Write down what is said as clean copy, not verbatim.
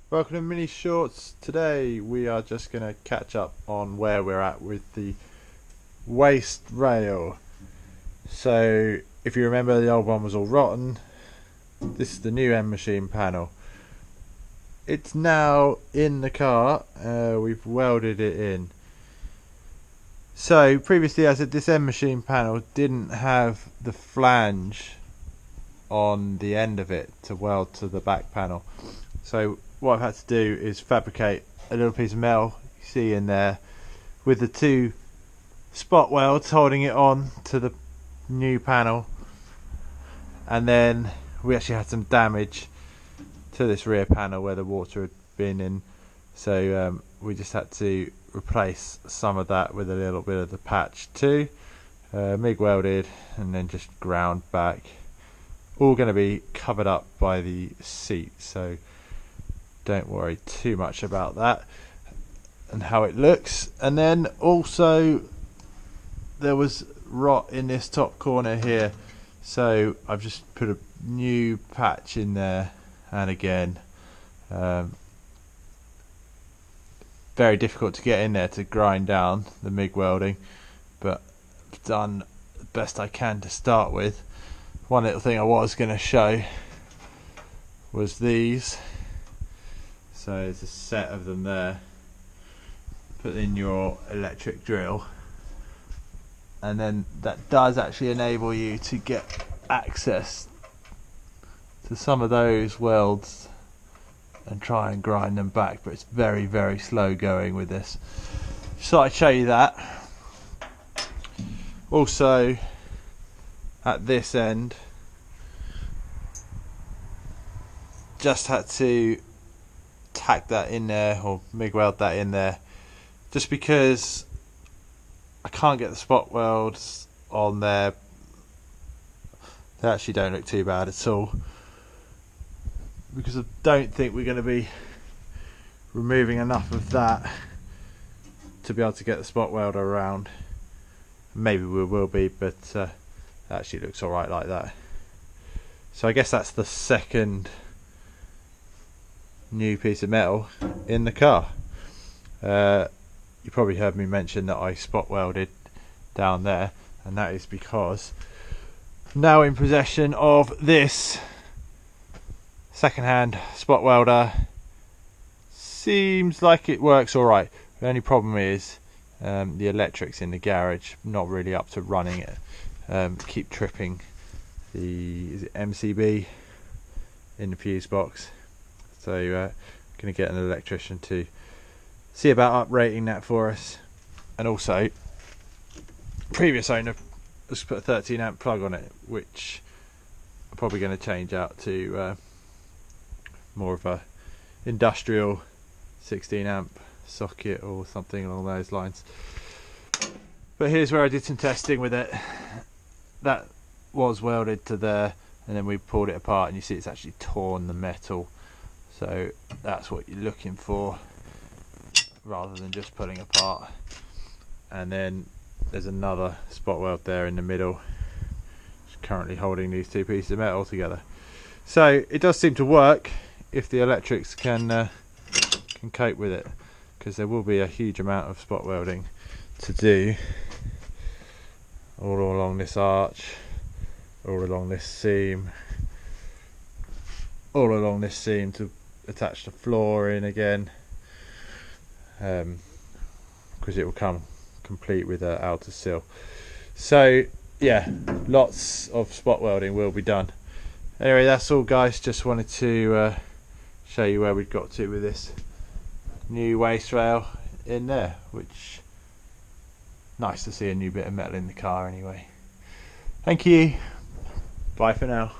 Welcome to Mini Shorts. Today we are just going to catch up on where we're at with the waste rail. So if you remember, the old one was all rotten. This is the new M machine panel. It's now in the car. We've welded it in. So previously I said this M machine panel didn't have the flange on the end of it to weld to the back panel. So what I've had to do is fabricate a little piece of metal you see in there with the two spot welds holding it on to the new panel, and then we actually had some damage to this rear panel where the water had been in, so we just had to replace some of that with a little bit of the patch too, MIG welded and then just ground back. All going to be covered up by the seat, so don't worry too much about that and how it looks. And then also there was rot in this top corner here, so I've just put a new patch in there, and again very difficult to get in there to grind down the MIG welding, but I've done the best I can to start with. One little thing I was going to show was these. So there's a set of them there. Put in your electric drill, and then that does actually enable you to get access to some of those welds and try and grind them back, but it's very, very slow going with this. So I'd show you that. Also at this end, just had to tack that in there, or MIG weld that in there, just because I can't get the spot welds on there. They actually don't look too bad at all, because I don't think we're going to be removing enough of that to be able to get the spot welder around. Maybe we will be, but it actually looks alright like that. So I guess that's the second new piece of metal in the car. You probably heard me mention that I spot welded down there, and that is because I'm now in possession of this second-hand spot welder. Seems like it works alright. The only problem is the electrics in the garage, not really up to running it. Keep tripping the, is it MCB in the fuse box. So going to get an electrician to see about uprating that for us. And also, previous owner has put a 13 amp plug on it, which I'm probably going to change out to more of a industrial 16 amp socket or something along those lines. But here's where I did some testing with it. That was welded to there, and then we pulled it apart, and you see it's actually torn the metal. So that's what you're looking for, rather than just pulling apart. And then there's another spot weld there in the middle, currently holding these two pieces of metal together. So it does seem to work if the electrics can cope with it, because there will be a huge amount of spot welding to do all along this arch, all along this seam, all along this seam to attach the floor in again, because it will come complete with an outer sill. So yeah, lots of spot welding will be done. Anyway, that's all guys, just wanted to show you where we've got to with this new waste rail in there, which nice to see a new bit of metal in the car anyway. Thank you, bye for now.